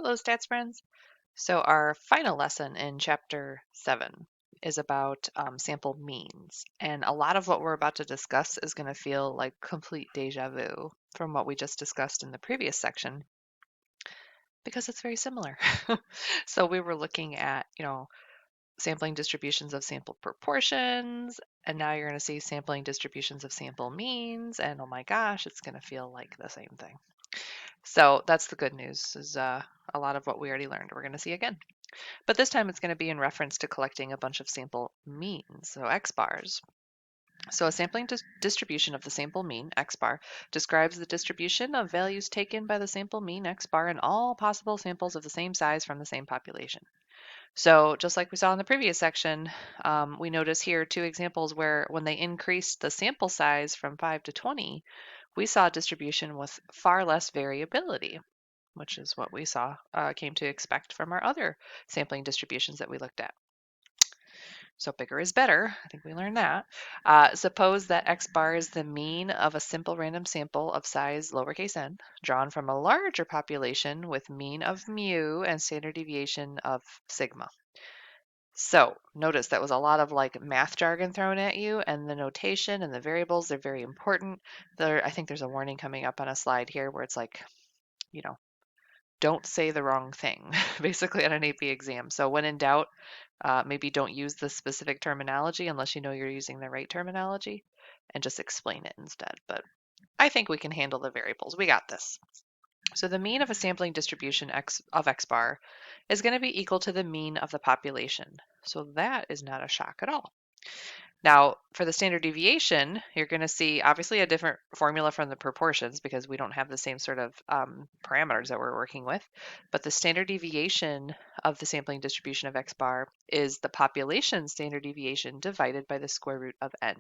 Hello, stats friends. So our final lesson in chapter 7 is about sample means. And a lot of what we're about to discuss is going to feel like complete deja vu from what we just discussed in the previous section because it's very similar. So we were looking at, sampling distributions of sample proportions, and now you're going to see sampling distributions of sample means, and oh my gosh, it's going to feel like the same thing. So that's the good news, is a lot of what we already learned we're going to see again. But this time it's going to be in reference to collecting a bunch of sample means, so X bars. So a sampling distribution of the sample mean, X bar, describes the distribution of values taken by the sample mean, X bar, in all possible samples of the same size from the same population. So just like we saw in the previous section, we notice here two examples where when they increased the sample size from 5 to 20, we saw a distribution with far less variability, which is what we came to expect from our other sampling distributions that we looked at. So bigger is better. I think we learned that. Suppose that X bar is the mean of a simple random sample of size lowercase n, drawn from a larger population with mean of mu and standard deviation of sigma. So notice that was a lot of like math jargon thrown at you, and the notation and the variables, they're very important. I think there's a warning coming up on a slide here where it's like, don't say the wrong thing, basically on an AP exam. So when in doubt, maybe don't use the specific terminology unless you know you're using the right terminology, and just explain it instead. But I think we can handle the variables. We got this. So the mean of a sampling distribution of X bar is going to be equal to the mean of the population. So that is not a shock at all. Now, for the standard deviation, you're going to see obviously a different formula from the proportions because we don't have the same sort of parameters that we're working with. But the standard deviation of the sampling distribution of X bar is the population standard deviation divided by the square root of n.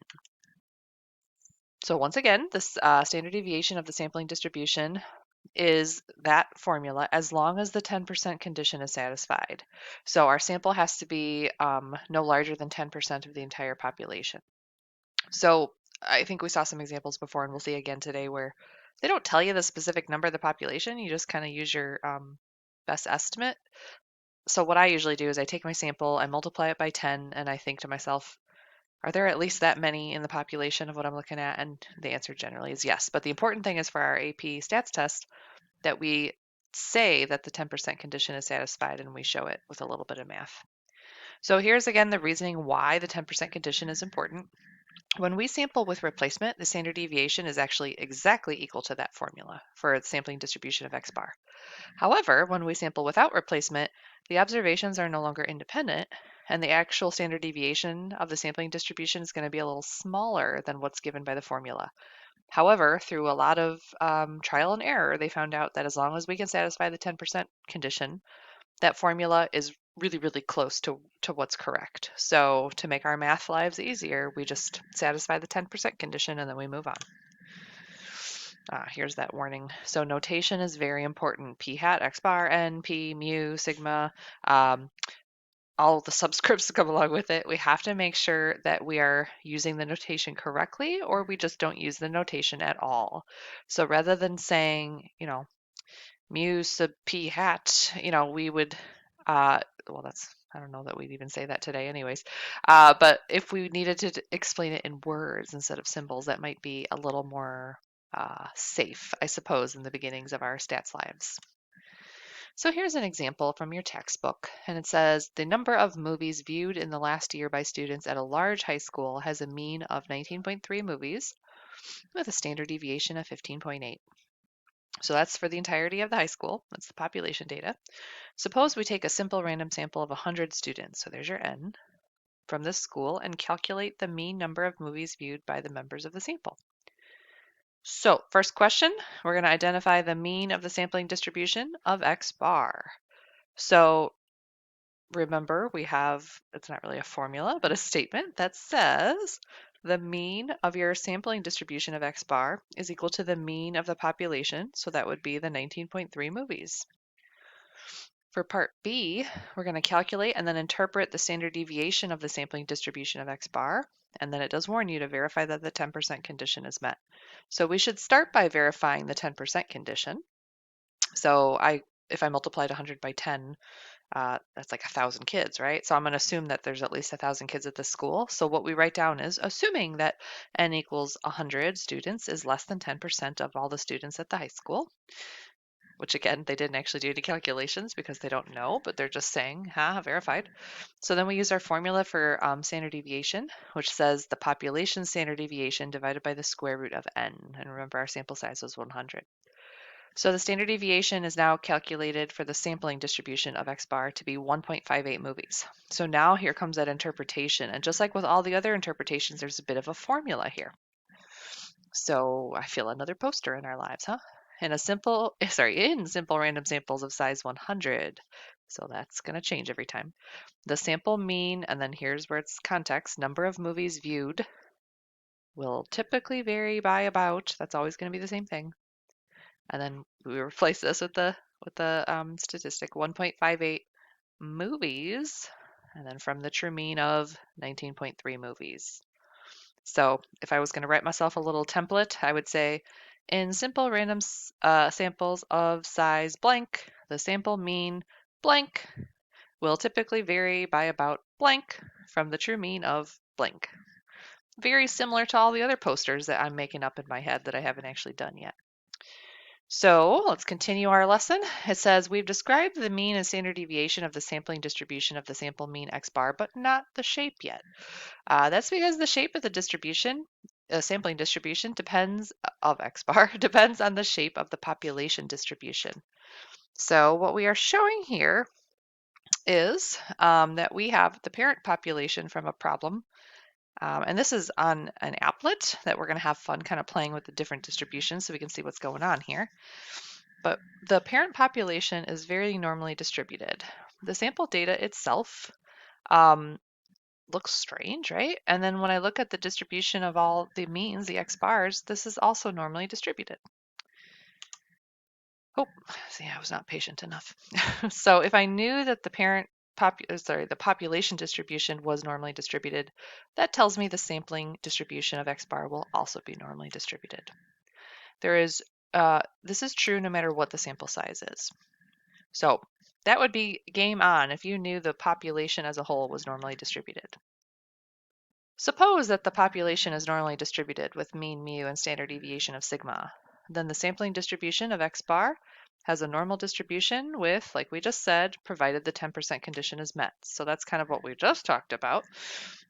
So once again, this standard deviation of the sampling distribution is that formula as long as the 10% condition is satisfied. So our sample has to be no larger than 10% of the entire population. So I think we saw some examples before, and we'll see again today, where they don't tell you the specific number of the population. You just kind of use your best estimate. So what I usually do is I take my sample, I multiply it by 10, and I think to myself, are there at least that many in the population of what I'm looking at? And the answer generally is yes. But the important thing is for our AP stats test that we say that the 10% condition is satisfied, and we show it with a little bit of math. So here's again the reasoning why the 10% condition is important. When we sample with replacement, the standard deviation is actually exactly equal to that formula for the sampling distribution of X bar. However, when we sample without replacement, the observations are no longer independent, and the actual standard deviation of the sampling distribution is going to be a little smaller than what's given by the formula. However, through a lot of trial and error, they found out that as long as we can satisfy the 10% condition, that formula is really, really close to what's correct. So to make our math lives easier, we just satisfy the 10% condition and then we move on. Here's that warning. So notation is very important. P hat, X bar, N, P, mu, sigma, all the subscripts that come along with it. We have to make sure that we are using the notation correctly, or we just don't use the notation at all. So rather than saying, mu sub p hat, we would, well, I don't know that we'd even say that today anyways. But if we needed to explain it in words instead of symbols, that might be a little more safe, I suppose, in the beginnings of our stats lives. So here's an example from your textbook, and it says the number of movies viewed in the last year by students at a large high school has a mean of 19.3 movies with a standard deviation of 15.8. So that's for the entirety of the high school. That's the population data. Suppose we take a simple random sample of 100 students, so there's your n, from this school and calculate the mean number of movies viewed by the members of the sample. So first question, we're going to identify the mean of the sampling distribution of X bar. So remember, we have, it's not really a formula, but a statement that says the mean of your sampling distribution of X bar is equal to the mean of the population. So that would be the 19.3 movies. For part B, we're going to calculate and then interpret the standard deviation of the sampling distribution of X bar. And then it does warn you to verify that the 10% condition is met. So we should start by verifying the 10% condition. So I if I multiplied 100 by 10, that's like 1,000 kids, right? So I'm going to assume that there's at least 1,000 kids at this school. So what we write down is assuming that n equals 100 students is less than 10% of all the students at the high school, which again, they didn't actually do any calculations because they don't know, but they're just saying, verified. So then we use our formula for standard deviation, which says the population standard deviation divided by the square root of n. And remember, our sample size was 100. So the standard deviation is now calculated for the sampling distribution of X bar to be 1.58 movies. So now here comes that interpretation. And just like with all the other interpretations, there's a bit of a formula here. So I feel another poster in our lives, huh? In simple random samples of size 100. So that's going to change every time. The sample mean, and then here's where it's context, number of movies viewed will typically vary by about, that's always going to be the same thing. And then we replace this with the statistic 1.58 movies, and then from the true mean of 19.3 movies. So if I was going to write myself a little template, I would say in simple random samples of size blank, the sample mean blank will typically vary by about blank from the true mean of blank. Very similar to all the other posters that I'm making up in my head that I haven't actually done yet. So let's continue our lesson. It says we've described the mean and standard deviation of the sampling distribution of the sample mean X bar, but not the shape yet. That's because the shape of the distribution, sampling distribution of X bar depends on the shape of the population distribution. So what we are showing here is that we have the parent population from a problem. And this is on an applet that we're going to have fun kind of playing with the different distributions so we can see what's going on here. But the parent population is very normally distributed. The sample data itself looks strange, right? And then when I look at the distribution of all the means, the X bars, this is also normally distributed. Oh, see, I was not patient enough. So if I knew that the population distribution was normally distributed, that tells me the sampling distribution of X bar will also be normally distributed. This is true no matter what the sample size is. So that would be game on if you knew the population as a whole was normally distributed. Suppose that the population is normally distributed with mean mu and standard deviation of sigma. Then the sampling distribution of X bar has a normal distribution with, like we just said, provided the 10% condition is met. So that's kind of what we just talked about.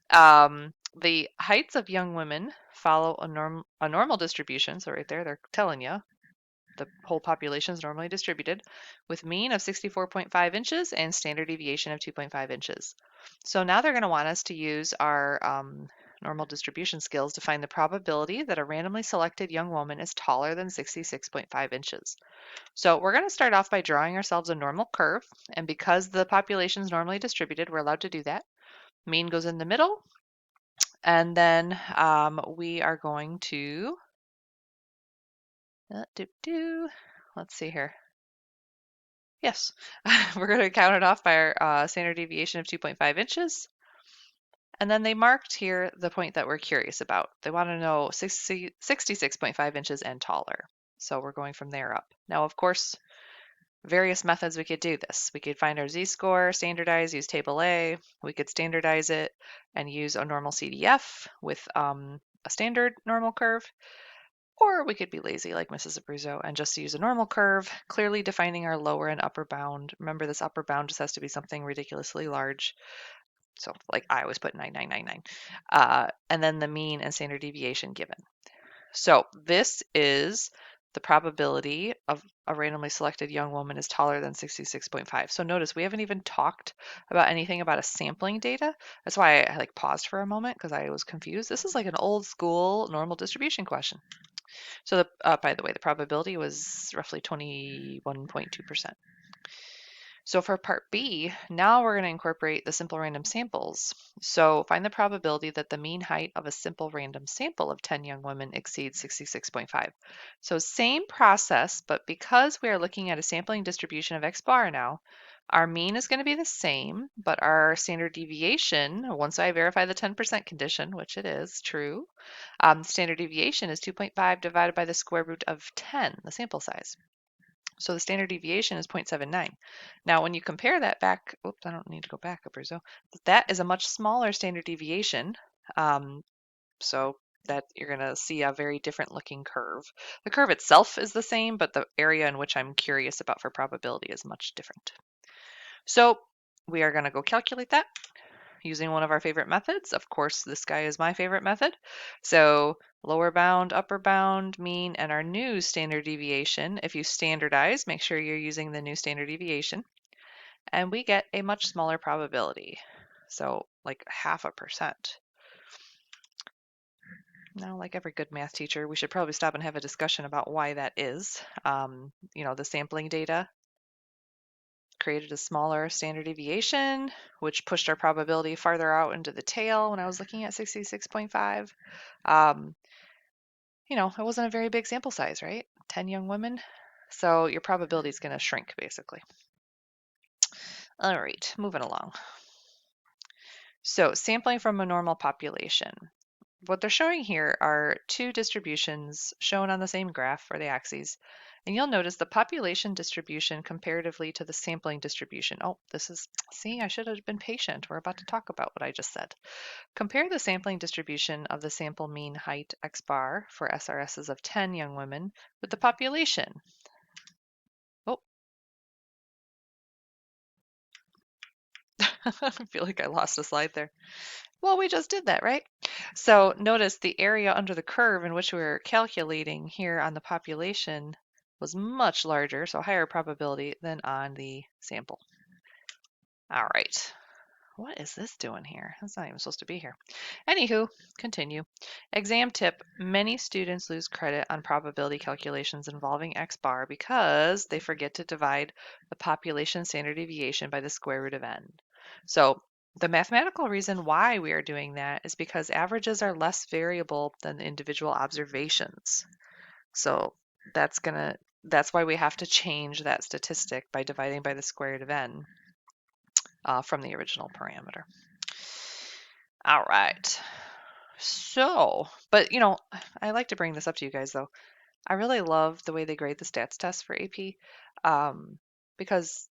The heights of young women follow a normal distribution. So right there, they're telling you the whole population is normally distributed with mean of 64.5 inches and standard deviation of 2.5 inches. So now they're going to want us to use our normal distribution skills to find the probability that a randomly selected young woman is taller than 66.5 inches. So we're going to start off by drawing ourselves a normal curve. And because the population is normally distributed, we're allowed to do that. Mean goes in the middle. And then we are going to let's see here. Yes, we're going to count it off by our standard deviation of 2.5 inches. And then they marked here the point that we're curious about. They want to know 66.5 inches and taller. So we're going from there up. Now, of course, various methods we could do this. We could find our z-score, standardize, use table A. We could standardize it and use a normal CDF with a standard normal curve. Or we could be lazy like Mrs. Abruzzo and just use a normal curve, clearly defining our lower and upper bound. Remember, this upper bound just has to be something ridiculously large. So like I always put 9999. And then the mean and standard deviation given. So this is the probability of a randomly selected young woman is taller than 66.5. So notice we haven't even talked about anything about a sampling data. That's why I like paused for a moment because I was confused. This is like an old school normal distribution question. So by the way, the probability was roughly 21.2%. So for part B, now we're going to incorporate the simple random samples. So find the probability that the mean height of a simple random sample of 10 young women exceeds 66.5. So same process, but because we are looking at a sampling distribution of X bar now, our mean is going to be the same, but our standard deviation, once I verify the 10% condition, which it is true, standard deviation is 2.5 divided by the square root of 10, the sample size. So the standard deviation is 0.79. Now, when you compare that back, oops, I don't need to go back up, so that is a much smaller standard deviation. So that you're going to see a very different looking curve. The curve itself is the same, but the area in which I'm curious about for probability is much different. So we are going to go calculate that using one of our favorite methods. Of course, this guy is my favorite method. So lower bound, upper bound, mean, and our new standard deviation. If you standardize, make sure you're using the new standard deviation. And we get a much smaller probability. So like 0.5%. Now, like every good math teacher, we should probably stop and have a discussion about why that is. The sampling data created a smaller standard deviation, which pushed our probability farther out into the tail when I was looking at 66.5. It wasn't a very big sample size, right? 10 young women. So your probability is going to shrink, basically. All right, moving along. So sampling from a normal population. What they're showing here are two distributions shown on the same graph for the axes. And you'll notice the population distribution comparatively to the sampling distribution. Oh, see, I should have been patient. We're about to talk about what I just said. Compare the sampling distribution of the sample mean height x bar for SRSs of 10 young women with the population. Oh, I feel like I lost a slide there. Well, we just did that, right? So notice the area under the curve in which we were calculating here on the population was much larger, so higher probability than on the sample. All right. What is this doing here? That's not even supposed to be here. Anywho, continue. Exam tip. Many students lose credit on probability calculations involving x bar because they forget to divide the population standard deviation by the square root of n. So the mathematical reason why we are doing that is because averages are less variable than the individual observations. So that's why we have to change that statistic by dividing by the square root of n from the original parameter. All right. So, but I like to bring this up to you guys though. I really love the way they grade the stats test for AP because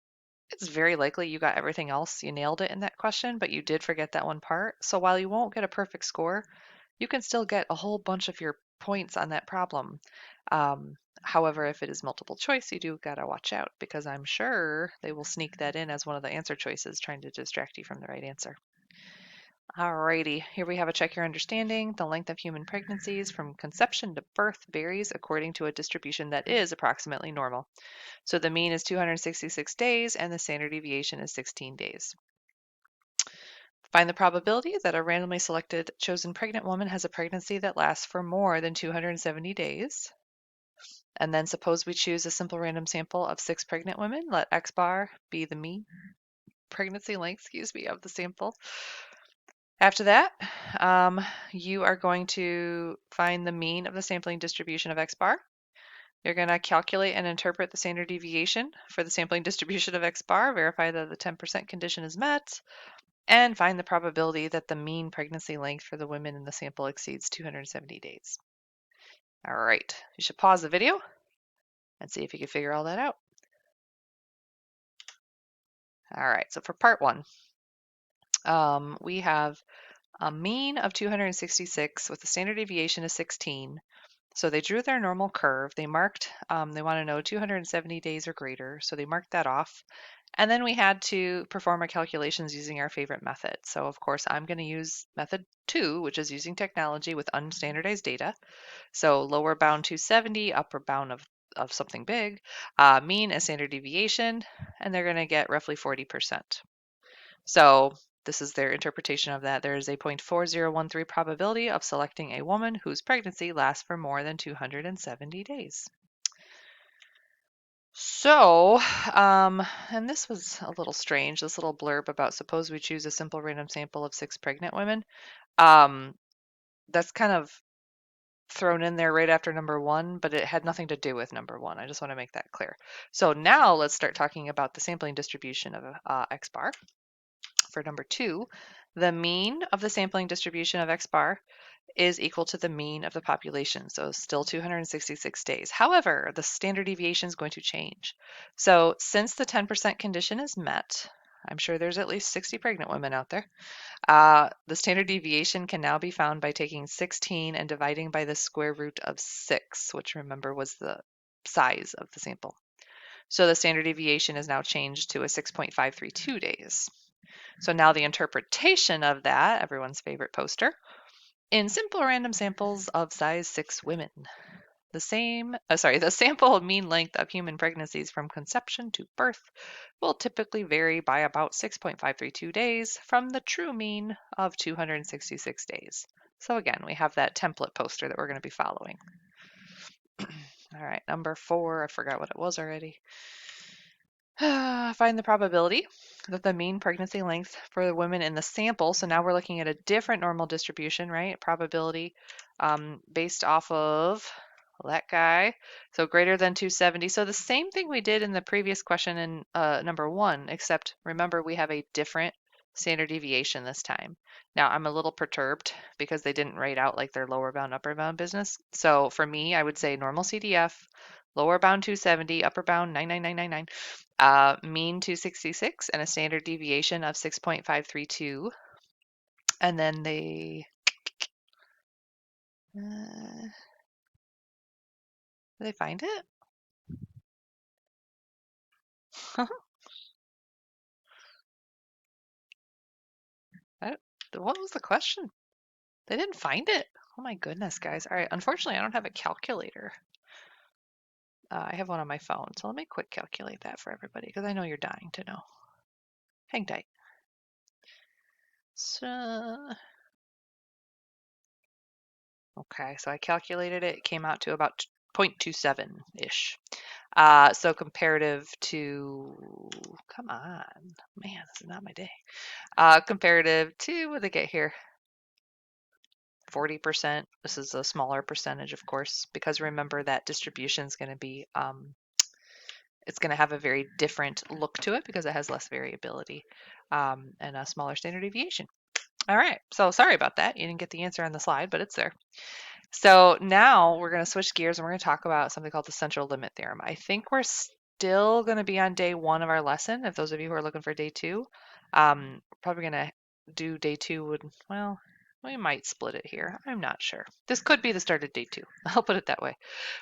it's very likely you got everything else. You nailed it in that question, but you did forget that one part. So while you won't get a perfect score, you can still get a whole bunch of your points on that problem. However, if it is multiple choice, you do gotta watch out because I'm sure they will sneak that in as one of the answer choices, trying to distract you from the right answer. Alrighty, here we have a check your understanding. The length of human pregnancies from conception to birth varies according to a distribution that is approximately normal. So the mean is 266 days and the standard deviation is 16 days. Find the probability that a randomly selected chosen pregnant woman has a pregnancy that lasts for more than 270 days. And then suppose we choose a simple random sample of 6 pregnant women. Let x bar be the mean pregnancy length, of the sample. After that, you are going to find the mean of the sampling distribution of x bar. You're going to calculate and interpret the standard deviation for the sampling distribution of x bar, verify that the 10% condition is met, and find the probability that the mean pregnancy length for the women in the sample exceeds 270 days. All right, you should pause the video and see if you can figure all that out. All right, so for part one, we have a mean of 266 with the standard deviation of 16. So they drew their normal curve. They marked, they want to know 270 days or greater. So they marked that off. And then we had to perform our calculations using our favorite method. So of course, I'm going to use method 2, which is using technology with unstandardized data. So lower bound 270, upper bound of something big, mean and standard deviation, and they're going to get roughly 40%. So this is their interpretation of that. There is a 0.4013 probability of selecting a woman whose pregnancy lasts for more than 270 days. So, and this was a little strange, this little blurb about suppose we choose a simple random sample of 6 pregnant women. That's kind of thrown in there right after number 1, but it had nothing to do with number 1. I just want to make that clear. So now let's start talking about the sampling distribution of x bar. For number 2, the mean of the sampling distribution of x bar is equal to the mean of the population, so still 266 days. However, the standard deviation is going to change. So since the 10% condition is met, I'm sure there's at least 60 pregnant women out there. The standard deviation can now be found by taking 16 and dividing by the square root of 6, which remember was the size of the sample. So the standard deviation is now changed to a 6.532 days. So now the interpretation of that, everyone's favorite poster, in simple random samples of size 6 women. The sample mean length of human pregnancies from conception to birth will typically vary by about 6.532 days from the true mean of 266 days. So again, we have that template poster that we're going to be following. All right, number 4, I forgot what it was already. Find the probability that the mean pregnancy length for the women in the sample, so now we're looking at a different normal distribution, right? Probability based off of that guy, so greater than 270. So the same thing we did in the previous question in number 1, except remember we have a different standard deviation this time. Now I'm a little perturbed because they didn't write out like their lower bound, upper bound business. So for me, I would say normal CDF, lower bound 270, upper bound 99999. Mean 266 and a standard deviation of 6.532. And then did they find it? What was the question? They didn't find it. Oh my goodness, guys. All right. Unfortunately, I don't have a calculator. I have one on my phone. So let me quick calculate that for everybody because I know you're dying to know. Hang tight. So, okay. So I calculated it. It came out to about 0.27-ish. So comparative to, come on, man, this is not my day. Comparative to, what did they get here? 40%. This is a smaller percentage, of course, because remember that distribution is going to be, it's going to have a very different look to it because it has less variability and a smaller standard deviation. All right, so sorry about that. You didn't get the answer on the slide, but it's there. So now we're going to switch gears and we're going to talk about something called the central limit theorem. I think we're still going to be on day 1 of our lesson. If those of you who are looking for day 2, probably going to do day 2. Well, we might split it here. I'm not sure. This could be the start of day 2. I'll put it that way.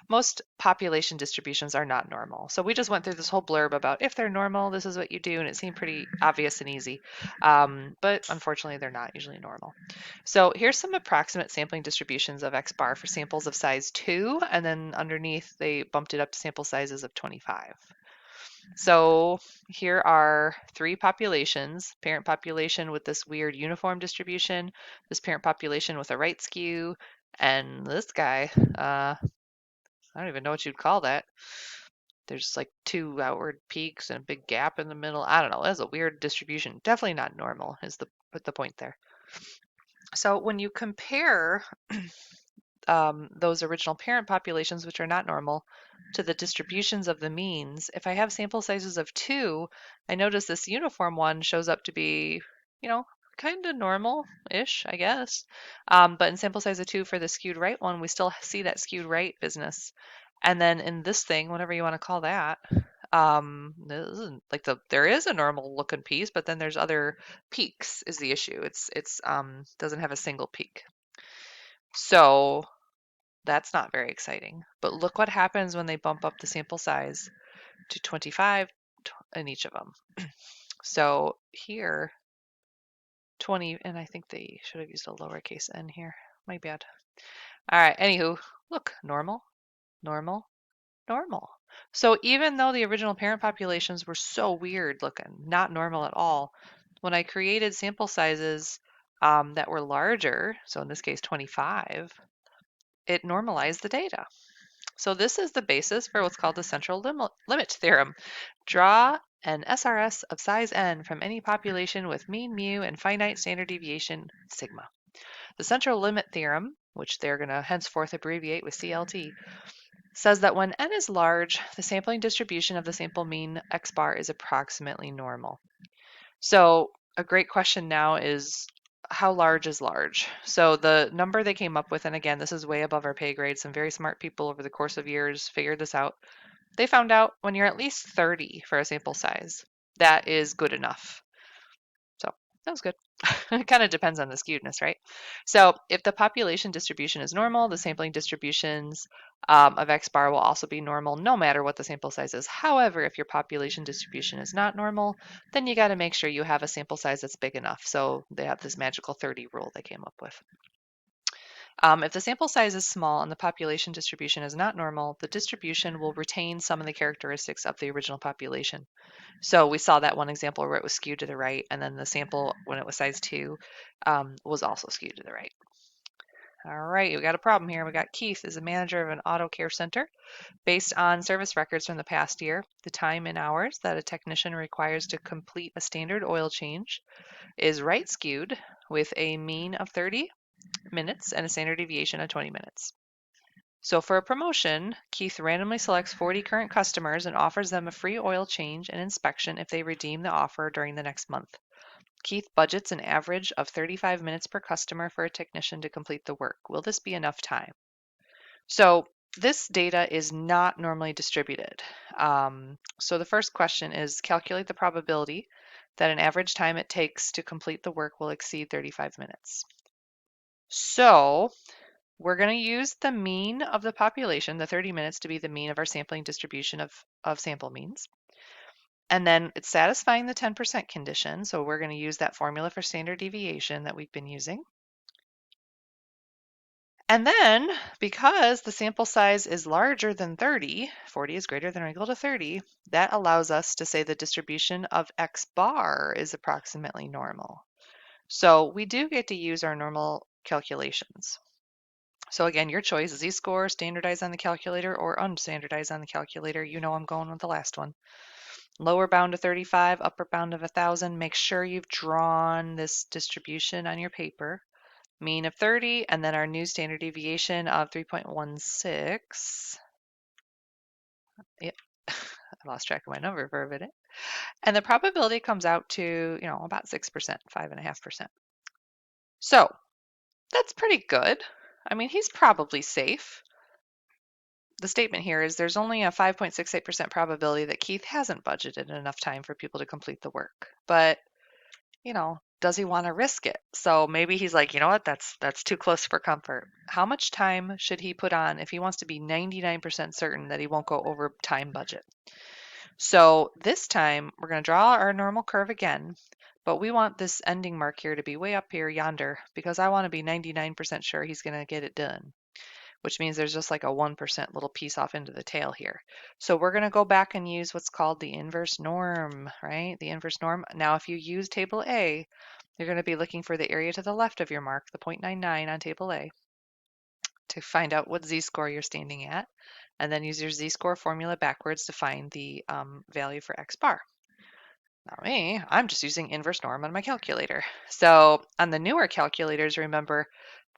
Most population distributions are not normal. So we just went through this whole blurb about if they're normal, this is what you do, and it seemed pretty obvious and easy. But unfortunately, they're not usually normal. So here's some approximate sampling distributions of X bar for samples of size 2, and then underneath they bumped it up to sample sizes of 25. So here are 3 populations: parent population with this weird uniform distribution, this parent population with a right skew, and this guy, I don't even know what you'd call that. There's like 2 outward peaks and a big gap in the middle. I don't know. That's a weird distribution. Definitely not normal is the point there. So when you compare those original parent populations, which are not normal, to the distributions of the means, if I have sample sizes of 2, I notice this uniform one shows up to be, kind of normal-ish, I guess. But in sample size of 2 for the skewed right one, we still see that skewed right business. And then in this thing, whatever you want to call that, this isn't like there is a normal looking piece, but then there's other peaks is the issue. It's doesn't have a single peak. So that's not very exciting. But look what happens when they bump up the sample size to 25 in each of them. So here, 20, and I think they should have used a lowercase n here. My bad. All right, anywho, look, normal, normal, normal. So even though the original parent populations were so weird looking, not normal at all, when I created sample sizes that were larger, so in this case 25, it normalized the data. So this is the basis for what's called the central limit theorem. Draw an SRS of size n from any population with mean mu and finite standard deviation sigma. The central limit theorem, which they're going to henceforth abbreviate with CLT, says that when n is large, the sampling distribution of the sample mean x bar is approximately normal. So a great question now is, how large is large? So the number they came up with, and again, this is way above our pay grade. Some very smart people over the course of years figured this out. They found out when you're at least 30 for a sample size, that is good enough. So that was good. It kind of depends on the skewedness, right? So if the population distribution is normal, the sampling distributions of X bar will also be normal no matter what the sample size is. However, if your population distribution is not normal, then you got to make sure you have a sample size that's big enough. So they have this magical 30 rule they came up with. If the sample size is small and the population distribution is not normal, the distribution will retain some of the characteristics of the original population. So we saw that one example where it was skewed to the right, and then the sample, when it was size 2, was also skewed to the right. All right, we got a problem here. We got Keith is a manager of an auto care center. Based on service records from the past year, the time in hours that a technician requires to complete a standard oil change is right skewed with a mean of 30 minutes and a standard deviation of 20 minutes. So for a promotion, Keith randomly selects 40 current customers and offers them a free oil change and inspection if they redeem the offer during the next month. Keith budgets an average of 35 minutes per customer for a technician to complete the work. Will this be enough time? So this data is not normally distributed. So the first question is calculate the probability that an average time it takes to complete the work will exceed 35 minutes. So we're going to use the mean of the population, the 30 minutes, to be the mean of our sampling distribution of sample means. And then it's satisfying the 10% condition. So we're going to use that formula for standard deviation that we've been using. And then because the sample size is larger than 30, 40 is greater than or equal to 30, that allows us to say the distribution of X bar is approximately normal. So we do get to use our normal calculations. So again, your choice, z-score, standardize on the calculator or unstandardize on the calculator. You know I'm going with the last one. Lower bound of 35, upper bound of 1,000. Make sure you've drawn this distribution on your paper. Mean of 30, and then our new standard deviation of 3.16. Yep, I lost track of my number for a minute. And the probability comes out to, about 6%, 5.5%. So that's pretty good. I mean, he's probably safe. The statement here is there's only a 5.68% probability that Keith hasn't budgeted enough time for people to complete the work. But, does he want to risk it? So maybe he's like, you know what, that's too close for comfort. How much time should he put on if he wants to be 99% certain that he won't go over time budget? So this time we're going to draw our normal curve again, but we want this ending mark here to be way up here yonder because I want to be 99% sure he's going to get it done, which means there's just like a 1% little piece off into the tail here. So we're going to go back and use what's called the inverse norm, right? The inverse norm. Now, if you use table A, you're going to be looking for the area to the left of your mark, the 0.99 on table A, to find out what z-score you're standing at, and then use your z-score formula backwards to find the value for X bar. Now me, I'm just using inverse norm on my calculator. So on the newer calculators, remember,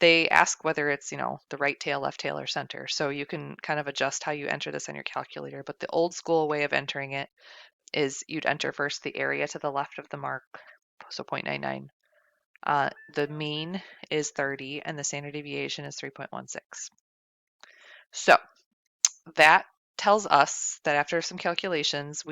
they ask whether it's, the right tail, left tail, or center. So you can kind of adjust how you enter this on your calculator. But the old school way of entering it is you'd enter first the area to the left of the mark, so 0.99. The mean is 30 and the standard deviation is 3.16. So that tells us that after some calculations,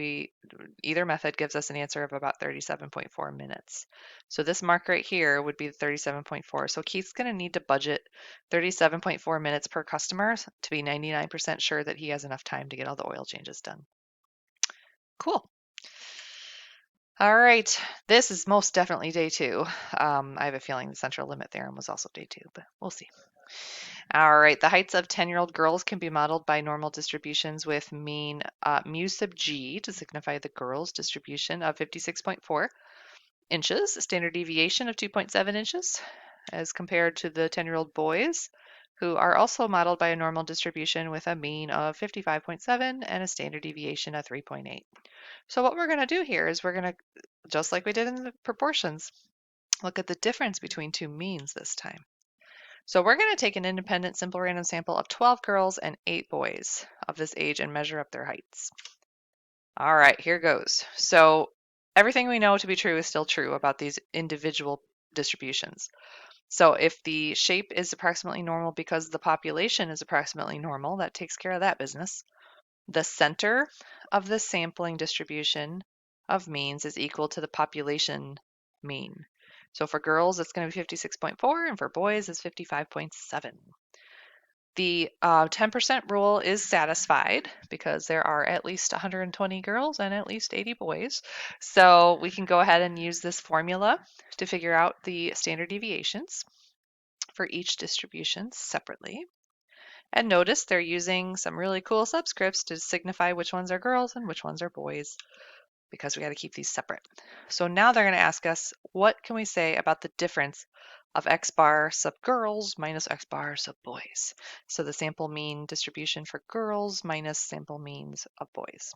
either method gives us an answer of about 37.4 minutes. So this mark right here would be 37.4. So Keith's going to need to budget 37.4 minutes per customer to be 99% sure that he has enough time to get all the oil changes done. Cool. All right, this is most definitely day 2. I have a feeling the central limit theorem was also day 2, but we'll see. All right, the heights of 10-year-old girls can be modeled by normal distributions with mean mu sub g to signify the girls' distribution of 56.4 inches, standard deviation of 2.7 inches, as compared to the 10-year-old boys, who are also modeled by a normal distribution with a mean of 55.7 and a standard deviation of 3.8. So what we're going to do here is we're going to, just like we did in the proportions, look at the difference between two means this time. So we're going to take an independent simple random sample of 12 girls and 8 boys of this age and measure up their heights. All right, here goes. So everything we know to be true is still true about these individual distributions. So if the shape is approximately normal because the population is approximately normal, that takes care of that business. The center of the sampling distribution of means is equal to the population mean. So for girls, it's going to be 56.4, and for boys, it's 55.7. The 10% rule is satisfied because there are at least 120 girls and at least 80 boys. So we can go ahead and use this formula to figure out the standard deviations for each distribution separately. And notice they're using some really cool subscripts to signify which ones are girls and which ones are boys, because we got to keep these separate. So now they're going to ask us, what can we say about the difference of x bar sub girls minus x bar sub boys? So the sample mean distribution for girls minus sample means of boys.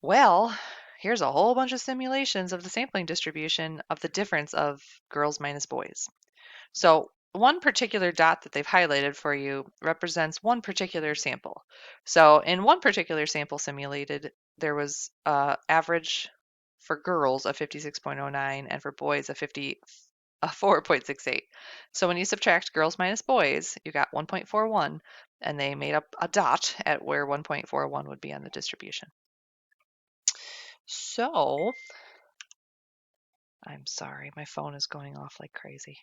Well, here's a whole bunch of simulations of the sampling distribution of the difference of girls minus boys. So one particular dot that they've highlighted for you represents one particular sample. So in one particular sample simulated, there was average for girls of 56.09 and for boys of 4.68. So when you subtract girls minus boys, you got 1.41, and they made up a dot at where 1.41 would be on the distribution. So, I'm sorry, my phone is going off like crazy.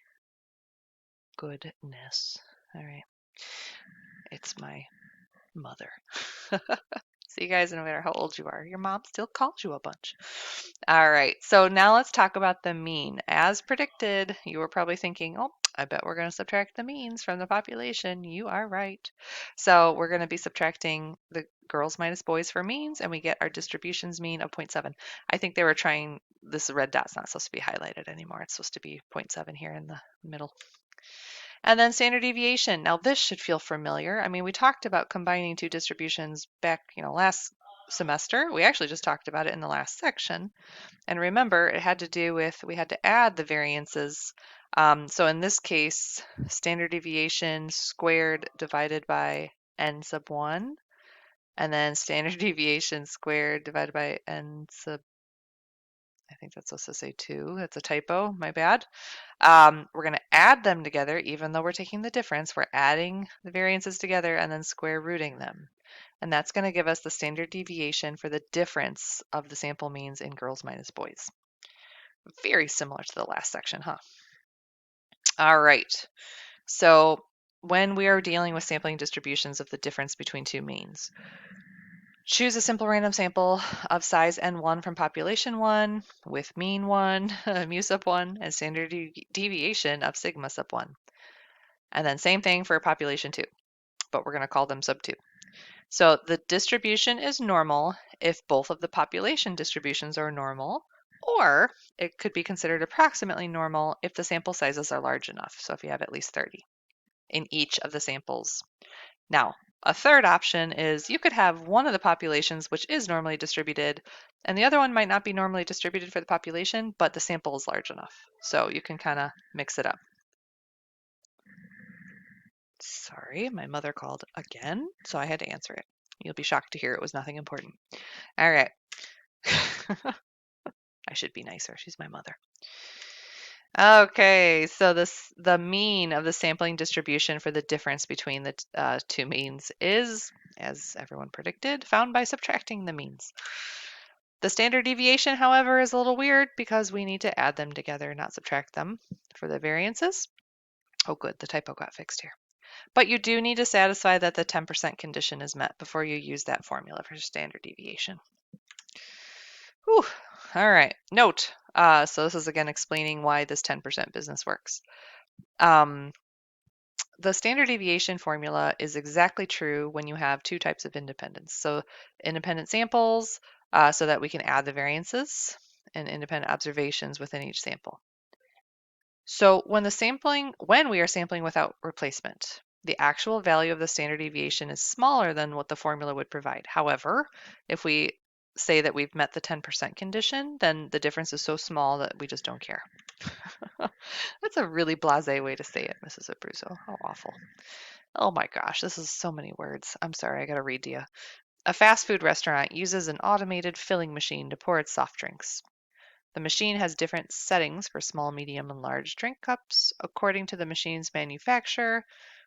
Goodness. All right. It's my mother. So you guys, no matter how old you are, your mom still calls you a bunch. All right, so now let's talk about the mean. As predicted, you were probably thinking, oh, I bet we're going to subtract the means from the population. You are right. So we're going to be subtracting the girls minus boys for means, and we get our distributions mean of 0.7. I think they were trying, this red dot's not supposed to be highlighted anymore. It's supposed to be 0.7 here in the middle. And then standard deviation. Now this should feel familiar. I mean, we talked about combining two distributions back, last semester. We actually just talked about it in the last section. And remember, it had to do with, we had to add the variances. So in this case, standard deviation squared divided by n sub 1, and then standard deviation squared divided by n sub, I think that's supposed to say 2. That's a typo, my bad. We're going to add them together, even though we're taking the difference. We're adding the variances together and then square rooting them. And that's going to give us the standard deviation for the difference of the sample means in girls minus boys. Very similar to the last section, huh? All right. So when we are dealing with sampling distributions of the difference between two means, choose a simple random sample of size n1 from population 1 with mean 1, mu sub 1, and standard deviation of sigma sub 1. And then same thing for population 2, but we're going to call them sub 2. So the distribution is normal if both of the population distributions are normal, or it could be considered approximately normal if the sample sizes are large enough. So if you have at least 30 in each of the samples. Now, a third option is you could have one of the populations which is normally distributed, and the other one might not be normally distributed for the population, but the sample is large enough. So you can kind of mix it up. Sorry, my mother called again, so I had to answer it. You'll be shocked to hear it was nothing important. All right. I should be nicer. She's my mother. Okay, so the mean of the sampling distribution for the difference between the two means is, as everyone predicted, found by subtracting the means. The standard deviation, however, is a little weird because we need to add them together, not subtract them for the variances. Oh, good, the typo got fixed here. But you do need to satisfy that the 10% condition is met before you use that formula for standard deviation. Whew. All right, note. So this is again explaining why this 10% business works. The standard deviation formula is exactly true when you have two types of independence. So independent samples, so that we can add the variances, and independent observations within each sample. So when we are sampling without replacement, the actual value of the standard deviation is smaller than what the formula would provide. However, if we say that we've met the 10% condition, then the difference is so small that we just don't care. That's a really blasé way to say it, Mrs. Abruzzo. How awful. Oh my gosh, this is so many words. I'm sorry, I gotta read to you. A fast food restaurant uses an automated filling machine to pour its soft drinks. The machine has different settings for small, medium, and large drink cups according to the machine's manufacturer.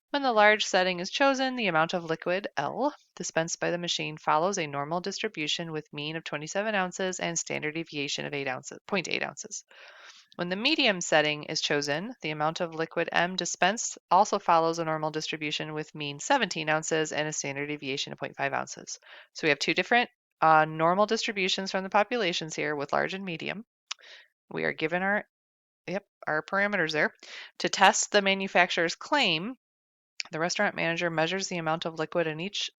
When the large setting is chosen, the amount of liquid, L, dispensed by the machine follows a normal distribution with mean of 27 ounces and standard deviation of 8 ounces, 0.8 ounces. When the medium setting is chosen, the amount of liquid M dispensed also follows a normal distribution with mean 17 ounces and a standard deviation of 0.5 ounces. So we have two different normal distributions from the populations here with large and medium. We are given our parameters there. To test the manufacturer's claim, the restaurant manager measures the amount of liquid in each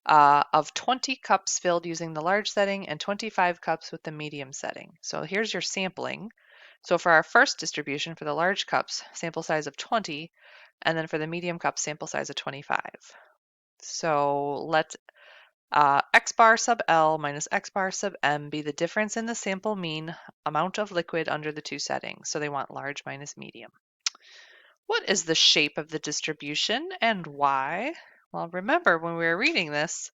of 20 cups filled using the large setting and 25 cups with the medium setting. So here's your sampling. So for our first distribution for the large cups, sample size of 20, and then for the medium cups, sample size of 25. So let x bar sub L minus x bar sub M be the difference in the sample mean amount of liquid under the two settings. So they want large minus medium. What is the shape of the distribution and why? Well, remember when we were reading this,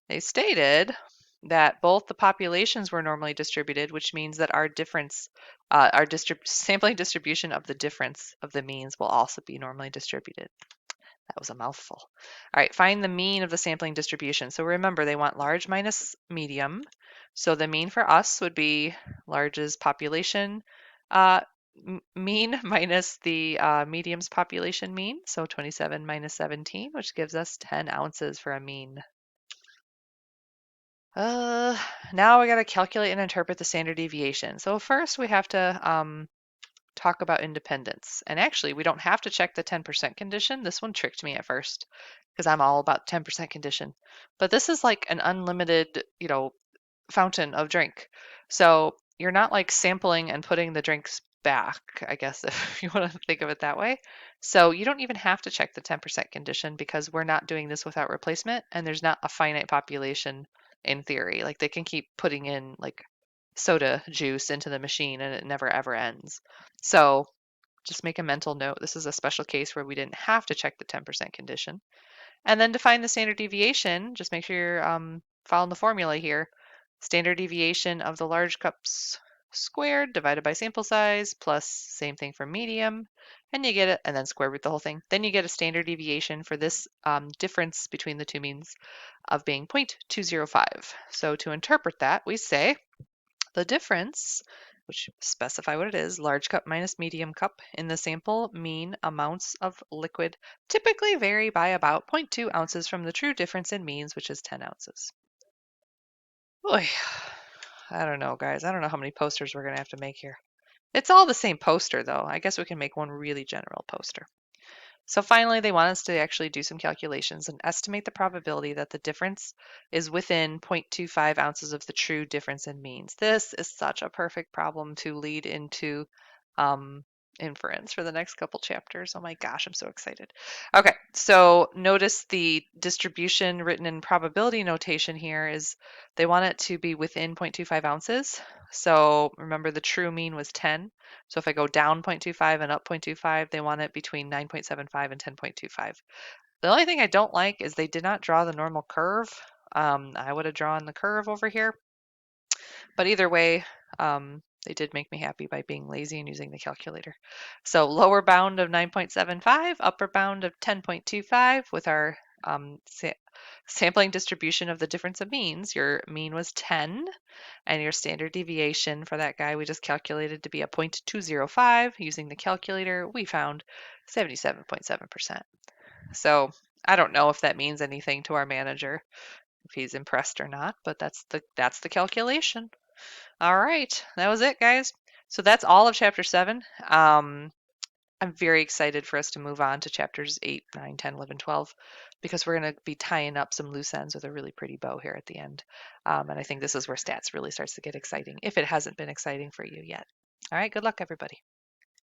they stated that both the populations were normally distributed, which means that our sampling distribution of the difference of the means will also be normally distributed. That was a mouthful. All right, find the mean of the sampling distribution. So remember, they want large minus medium. So the mean for us would be large's population uh, mean minus the medium's population mean. So 27 minus 17, which gives us 10 ounces for a mean. Now we got to calculate and interpret the standard deviation. So first we have to talk about independence. And actually, we don't have to check the 10% condition. This one tricked me at first because I'm all about 10% condition. But this is like an unlimited, fountain of drink. So you're not like sampling and putting the drinks back, I guess, if you want to think of it that way. So you don't even have to check the 10% condition because we're not doing this without replacement and there's not a finite population in theory. Like they can keep putting in like soda juice into the machine and it never ever ends. So just make a mental note. This is a special case where we didn't have to check the 10% condition. And then to find the standard deviation, just make sure you're following the formula here. Standard deviation of the large cups squared divided by sample size plus same thing for medium. And you get it, and then square root the whole thing. Then you get a standard deviation for this difference between the two means of being 0.205. So to interpret that, we say the difference, which specify what it is, large cup minus medium cup, in the sample mean amounts of liquid typically vary by about 0.2 ounces from the true difference in means, which is 10 ounces. Boy, I don't know, guys. I don't know how many posters we're going to have to make here. It's all the same poster, though. I guess we can make one really general poster. So finally, they want us to actually do some calculations and estimate the probability that the difference is within 0.25 ounces of the true difference in means. This is such a perfect problem to lead into um, inference for the next couple chapters. Oh my gosh, I'm so excited. Okay, so notice the distribution written in probability notation here is they want it to be within 0.25 ounces. So remember the true mean was 10. So if I go down 0.25 and up 0.25, they want it between 9.75 and 10.25. The only thing I don't like is they did not draw the normal curve. I would have drawn the curve over here. But either way, they did make me happy by being lazy and using the calculator. So lower bound of 9.75, upper bound of 10.25 with our sampling distribution of the difference of means. Your mean was 10 and your standard deviation for that guy we just calculated to be a 0.205. Using the calculator, we found 77.7%. So I don't know if that means anything to our manager, if he's impressed or not, but that's the calculation. All right, that was it, guys. So that's all of chapter 7. I'm very excited for us to move on to chapters 8, 9, 10, 11, 12, because we're going to be tying up some loose ends with a really pretty bow here at the end. And I think this is where stats really starts to get exciting, if it hasn't been exciting for you yet. All right, good luck, everybody.